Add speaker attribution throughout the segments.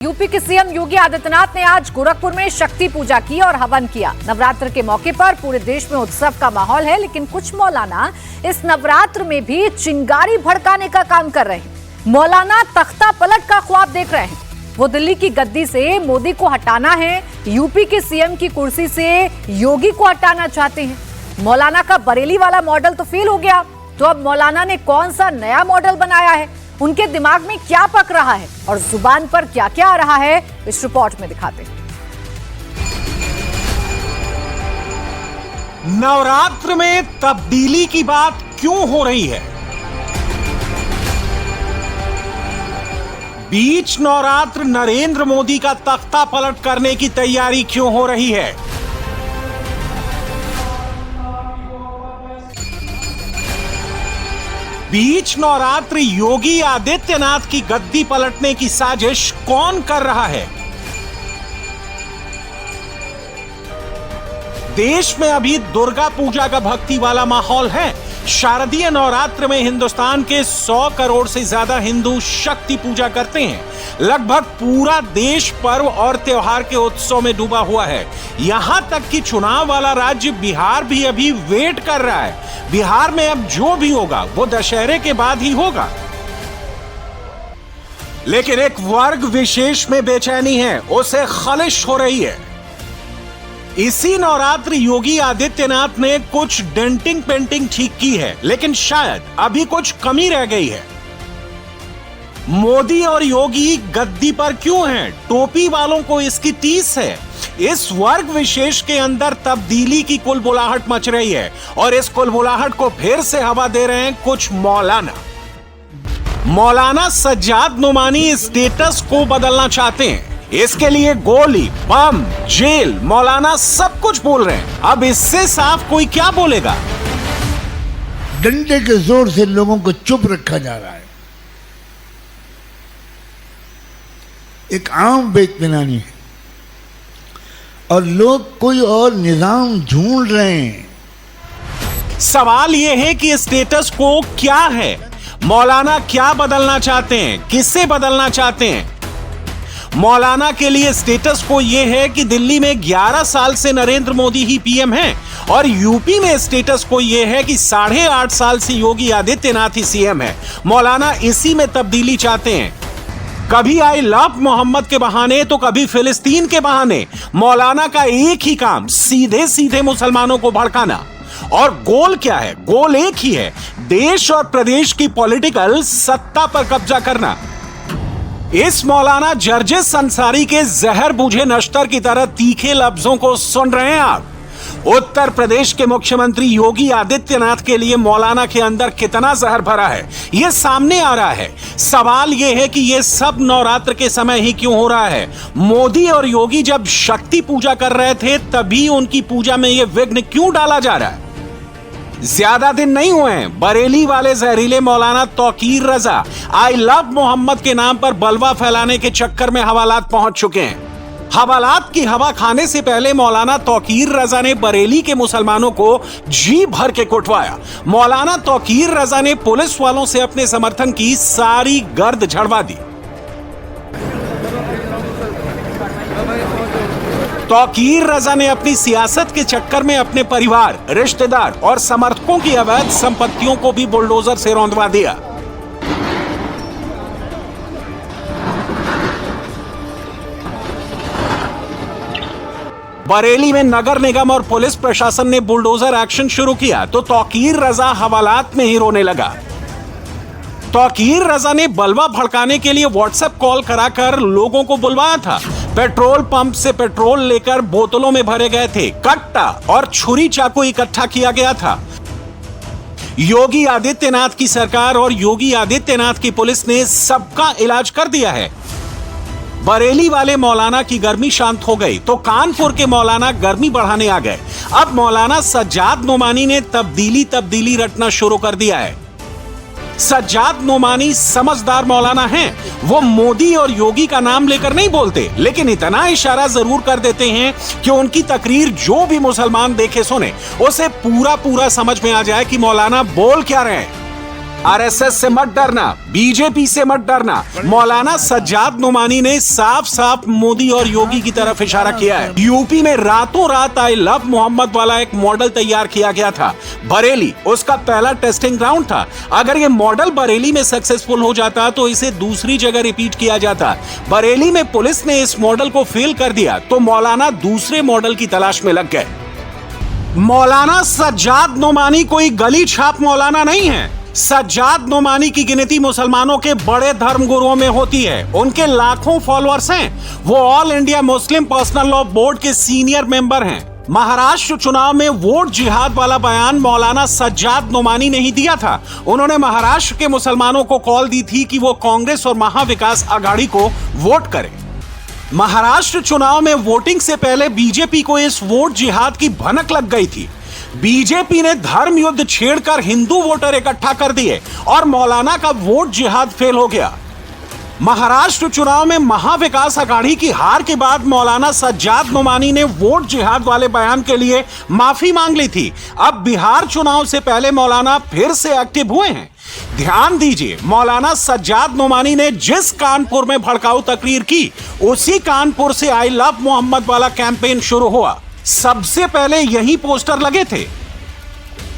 Speaker 1: UP के CM Yogi Adityanath ने आज गोरखपुर में शक्ति पूजा की और हवन किया। नवरात्र के मौके पर पूरे देश में उत्सव का माहौल है, लेकिन कुछ मौलाना इस नवरात्र में भी चिंगारी भड़काने का काम कर रहे हैं। मौलाना तख्ता पलट का ख्वाब देख रहे हैं। वो दिल्ली की गद्दी से मोदी को हटाना है, यूपी के सीएम की कुर्सी से योगी को हटाना चाहते हैं। मौलाना का बरेली वाला मॉडल तो फेल हो गया, तो अब मौलाना ने कौन सा नया मॉडल बनाया है, उनके दिमाग में क्या पक रहा है और जुबान पर क्या क्या आ रहा है, इस रिपोर्ट में दिखाते हैं।
Speaker 2: नवरात्र में तब्दीली की बात क्यों हो रही है? बीच नवरात्र नरेंद्र मोदी का तख्ता पलट करने की तैयारी क्यों हो रही है? बीच नवरात्र योगी आदित्यनाथ की गद्दी पलटने की साजिश कौन कर रहा है? देश में अभी दुर्गा पूजा का भक्ति वाला माहौल है। शारदीय नवरात्र में हिंदुस्तान के 100 करोड़ से ज्यादा हिंदू शक्ति पूजा करते हैं। लगभग पूरा देश पर्व और त्योहार के उत्सव में डूबा हुआ है। यहां तक कि चुनाव वाला राज्य बिहार भी अभी वेट कर रहा है। बिहार में अब जो भी होगा वो दशहरे के बाद ही होगा। लेकिन एक वर्ग विशेष में बेचैनी है, उसे खलिश हो रही है। इसी नवरात्र योगी आदित्यनाथ ने कुछ डेंटिंग पेंटिंग ठीक की है, लेकिन शायद अभी कुछ कमी रह गई है। मोदी और योगी गद्दी पर क्यों हैं? टोपी वालों को इसकी टीस है। इस वर्ग विशेष के अंदर तब्दीली की कुलबुलाहट मच रही है और इस कुलबुलाहट को फिर से हवा दे रहे हैं कुछ मौलाना। मौलाना सज्जाद नुमानी स्टेटस को बदलना चाहते हैं। इसके लिए गोली, बम, जेल, मौलाना सब कुछ बोल रहे हैं। अब इससे साफ कोई क्या बोलेगा?
Speaker 3: डंडे के जोर से लोगों को चुप रखा जा रहा है। एक आम बेइत्मीनानी है और लोग कोई और निजाम ढूंढ रहे हैं।
Speaker 2: सवाल यह है कि स्टेटस को क्या है? मौलाना क्या बदलना चाहते हैं? किससे बदलना चाहते हैं? मौलाना के लिए स्टेटस को यह है कि दिल्ली में 11 साल से नरेंद्र मोदी ही पीएम हैं और यूपी में स्टेटस को यह है कि 8.5 साल से योगी आदित्यनाथ ही सीएम है। मौलाना इसी में तब्दीली चाहते हैं। कभी आई लव मोहम्मद के बहाने तो कभी फिलिस्तीन के बहाने। मौलाना का एक ही काम, सीधे सीधे मुसलमानों को भड़काना। और गोल क्या है? गोल एक ही है, देश और प्रदेश की पॉलिटिकल सत्ता पर कब्जा करना। इस मौलाना जर्जिस अंसारी के जहर बूझे नश्तर की तरह तीखे लफ्जों को सुन रहे हैं आप। उत्तर प्रदेश के मुख्यमंत्री योगी आदित्यनाथ के लिए मौलाना के अंदर कितना जहर भरा है, यह सामने आ रहा है। सवाल यह है कि यह सब नवरात्र के समय ही क्यों हो रहा है? मोदी और योगी जब शक्ति पूजा कर रहे थे तभी उनकी पूजा में यह विघ्न क्यों डाला जा रहा है? ज्यादा दिन नहीं हुए हैं, बरेली वाले जहरीले मौलाना तौकीर रजा आई लव मोहम्मद के नाम पर बलवा फैलाने के चक्कर में हवालात पहुंच चुके हैं। हवालात की हवा खाने से पहले मौलाना तौकीर रजा ने बरेली के मुसलमानों को जी भर के कुटवाया। मौलाना तौकीर रजा ने पुलिस वालों से अपने समर्थन की सारी गर्द झड़वा दी। तौकीर रजा ने अपनी सियासत के चक्कर में अपने परिवार, रिश्तेदार और समर्थकों की अवैध संपत्तियों को भी बुलडोजर से रौंदवा दिया। बरेली में नगर निगम और पुलिस प्रशासन ने बुलडोजर एक्शन शुरू किया तो तौकीर रजा हवालात में ही रोने लगा। तौकीर रजा ने बलवा भड़काने के लिए व्हाट्सएप कॉल कराकर लोगों को बुलवाया था। पेट्रोल पंप से पेट्रोल लेकर बोतलों में भरे गए थे। कट्टा और छुरी चाकू इकट्ठा किया गया था। योगी आदित्यनाथ की सरकार और योगी आदित्यनाथ की पुलिस ने सबका इलाज कर दिया है। बरेली वाले मौलाना की गर्मी शांत हो गई तो कानपुर के मौलाना गर्मी बढ़ाने आ गए। अब मौलाना सज्जाद नुमानी ने तब्दीली रटना शुरू कर दिया है। सज्जाद नुमानी समझदार मौलाना हैं। वो मोदी और योगी का नाम लेकर नहीं बोलते, लेकिन इतना इशारा जरूर कर देते हैं कि उनकी तकरीर जो भी मुसलमान देखे सुने उसे पूरा समझ में आ जाए कि मौलाना बोल क्या रहे हैं। आरएसएस से मत डरना, बीजेपी से मत डरना। मौलाना सज्जाद नोमानी ने साफ साफ मोदी और योगी की तरफ इशारा किया है। यूपी में रातों रात आई लव मोहम्मद वाला एक मॉडल तैयार किया गया था। बरेली उसका पहला टेस्टिंग ग्राउंड था। अगर ये मॉडल बरेली में सक्सेसफुल हो जाता तो इसे दूसरी जगह रिपीट किया जाता। बरेली में पुलिस ने इस मॉडल को फेल कर दिया तो मौलाना दूसरे मॉडल की तलाश में लग गए। मौलाना सज्जाद नोमानी कोई गली छाप मौलाना नहीं है। सज्जाद नोमानी की गिनती मुसलमानों के बड़े धर्मगुरुओं में होती है। उनके लाखों फॉलोअर्स हैं। वो all India Muslim personal law board के सीनियर मेंबर हैं। महाराष्ट्र चुनाव में वोट जिहाद वाला बयान मौलाना सज्जाद नोमानी ने ही दिया था। उन्होंने महाराष्ट्र के मुसलमानों को कॉल दी थी कि वो कांग्रेस और महाविकास आघाड़ी को वोट करें। महाराष्ट्र चुनाव में वोटिंग से पहले बीजेपी को इस वोट जिहाद की भनक लग गई थी। बीजेपी ने धर्म युद्ध छेड़कर हिंदू वोटर इकट्ठा कर दिए और मौलाना का वोट जिहाद फेल हो गया। महाराष्ट्र चुनाव में महाविकास आघाड़ी की हार के बाद मौलाना सज्जाद नोमानी ने वोट जिहाद वाले बयान के लिए माफी मांग ली थी। अब बिहार चुनाव से पहले मौलाना फिर से एक्टिव हुए हैं। ध्यान दीजिए, मौलाना सज्जाद नोमानी ने जिस कानपुर में भड़काऊ तकरीर की उसी कानपुर से आई लव मोहम्मद वाला कैंपेन शुरू हुआ। सबसे पहले यही पोस्टर लगे थे।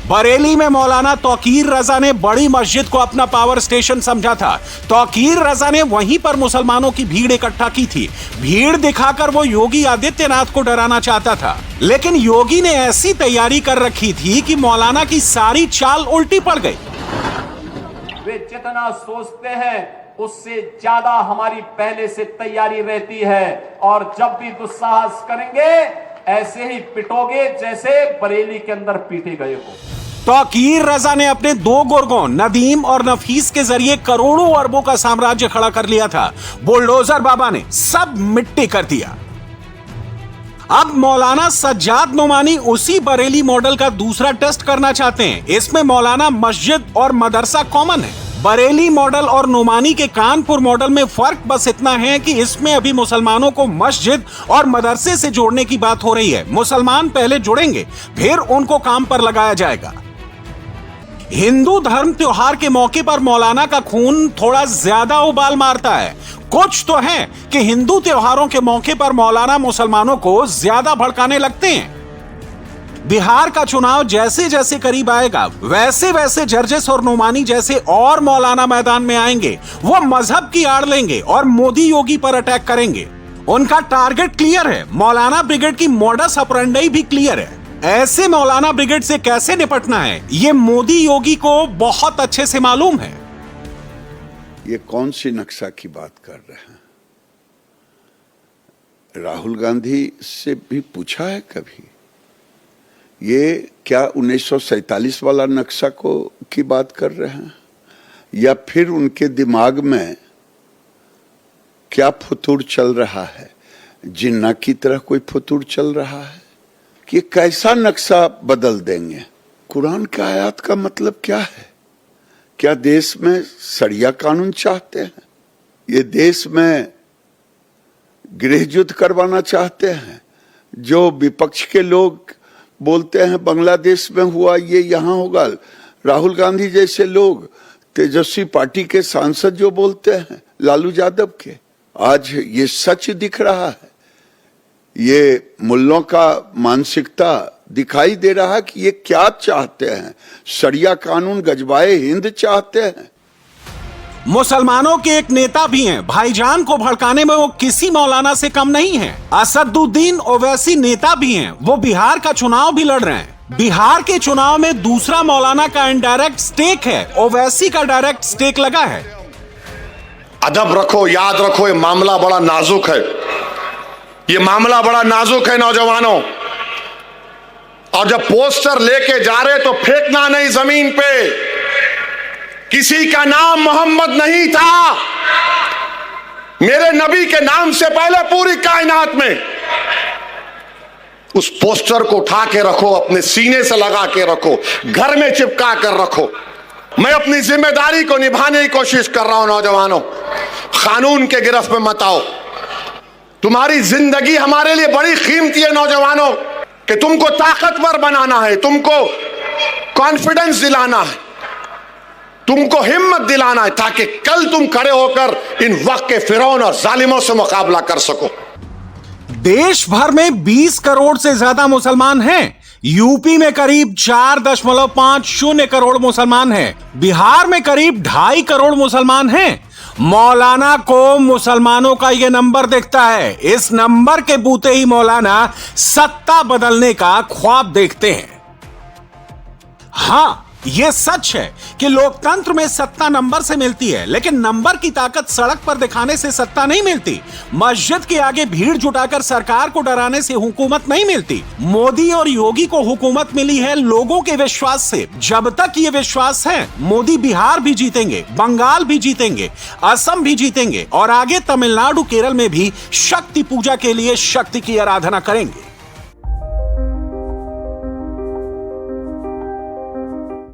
Speaker 2: बरेली में मौलाना तौकीर रजा ने बड़ी मस्जिद को अपना पावर स्टेशन समझा था। तौकीर रजा ने वहीं पर मुसलमानों की भीड़ इकट्ठा की थी। भीड़ दिखाकर वो योगी आदित्यनाथ को डराना चाहता था, लेकिन योगी ने ऐसी तैयारी कर रखी थी कि मौलाना की सारी चाल उल्टी पड़ गई।
Speaker 4: वे जितना सोचते हैं उससे ज्यादा हमारी पहले से तैयारी रहती है, और जब भी दुस्साहस करेंगे ऐसे ही पिटोगे जैसे बरेली के अंदर पीटे गए हो।
Speaker 2: तौकीर रजा ने अपने दो गुर्गों नदीम और नफीस के जरिए करोड़ों अरबों का साम्राज्य खड़ा कर लिया था। बुलडोजर बाबा ने सब मिट्टी कर दिया। अब मौलाना सज्जाद नोमानी उसी बरेली मॉडल का दूसरा टेस्ट करना चाहते हैं। इसमें मौलाना मस्जिद और मदरसा कॉमन है। बरेली मॉडल और नोमानी के कानपुर मॉडल में फर्क बस इतना है कि इसमें अभी मुसलमानों को मस्जिद और मदरसे से जोड़ने की बात हो रही है। मुसलमान पहले जुड़ेंगे, फिर उनको काम पर लगाया जाएगा। हिंदू धर्म त्योहार के मौके पर मौलाना का खून थोड़ा ज्यादा उबाल मारता है। कुछ तो है कि हिंदू त्योहारों के मौके पर मौलाना मुसलमानों को ज्यादा भड़काने लगते हैं। बिहार का चुनाव जैसे जैसे करीब आएगा वैसे वैसे जर्जिस और नोमानी जैसे और मौलाना मैदान में आएंगे। वो मजहब की आड़ लेंगे और मोदी योगी पर अटैक करेंगे। उनका टारगेट क्लियर है। मौलाना ब्रिगेड की मॉडस ऑपरेंडी भी क्लियर है। ऐसे मौलाना ब्रिगेड से कैसे निपटना है ये मोदी योगी को बहुत अच्छे से मालूम है।
Speaker 5: ये कौन सी नक्शा की बात कर रहे हैं? राहुल गांधी से भी पूछा है कभी? ये क्या 1947 वाला नक्शा की बात कर रहे हैं, या फिर उनके दिमाग में क्या फुतूर चल रहा है? जिन्ना की तरह कोई फुतूर चल रहा है कि कैसा नक्शा बदल देंगे? कुरान की आयत का मतलब क्या है? क्या देश में शरिया कानून चाहते हैं? ये देश में गृह युद्ध करवाना चाहते हैं? जो विपक्ष के लोग बोलते हैं बांग्लादेश में हुआ, ये यहाँ होगा। राहुल गांधी जैसे लोग, तेजस्वी पार्टी के सांसद जो बोलते हैं, लालू यादव के, आज ये सच दिख रहा है। ये मुल्लों का मानसिकता दिखाई दे रहा है कि ये क्या चाहते हैं। शरिया कानून गजबाए हिंद चाहते हैं।
Speaker 2: मुसलमानों के एक नेता भी हैं। भाईजान को भड़काने में वो किसी मौलाना से कम नहीं है। असदुद्दीन ओवैसी नेता भी हैं। वो बिहार का चुनाव भी लड़ रहे हैं। बिहार के चुनाव में दूसरा मौलाना का इनडायरेक्ट स्टेक है। ओवैसी का डायरेक्ट स्टेक लगा है।
Speaker 6: अदब रखो, याद रखो, ये मामला बड़ा नाजुक है। ये मामला बड़ा नाजुक है नौजवानों। और जब पोस्टर लेके जा रहे तो फेंकना नहीं जमीन पे। किसी का नाम मोहम्मद नहीं था। मेरे नबी के नाम से पहले पूरी कायनात में। उस पोस्टर को उठा के रखो, अपने सीने से लगा के रखो, घर में चिपका कर रखो। मैं अपनी जिम्मेदारी को निभाने की कोशिश कर रहा हूं नौजवानों। कानून के गिरफ्त में मत आओ। तुम्हारी जिंदगी हमारे लिए बड़ी कीमती है नौजवानों, कि तुमको ताकतवर बनाना है, तुमको कॉन्फिडेंस दिलाना है। तुमको हिम्मत दिलाना है ताकि कल तुम खड़े होकर इन वक्त के फिरौन और जालिमों से मुकाबला कर सको।
Speaker 2: देश भर में 20 करोड़ से ज्यादा मुसलमान हैं। यूपी में करीब 4.50 करोड़ मुसलमान हैं। बिहार में करीब 2.5 करोड़ मुसलमान हैं। मौलाना को मुसलमानों का यह नंबर दिखता है। इस नंबर के बूते ही मौलाना सत्ता बदलने का ख्वाब देखते हैं। हाँ, यह सच है कि लोकतंत्र में सत्ता नंबर से मिलती है, लेकिन नंबर की ताकत सड़क पर दिखाने से सत्ता नहीं मिलती। मस्जिद के आगे भीड़ जुटाकर सरकार को डराने से हुकूमत नहीं मिलती। मोदी और योगी को हुकूमत मिली है लोगों के विश्वास से। जब तक ये विश्वास है, मोदी बिहार भी जीतेंगे, बंगाल भी जीतेंगे, असम भी जीतेंगे और आगे तमिलनाडु, केरल में भी शक्ति पूजा के लिए शक्ति की आराधना करेंगे।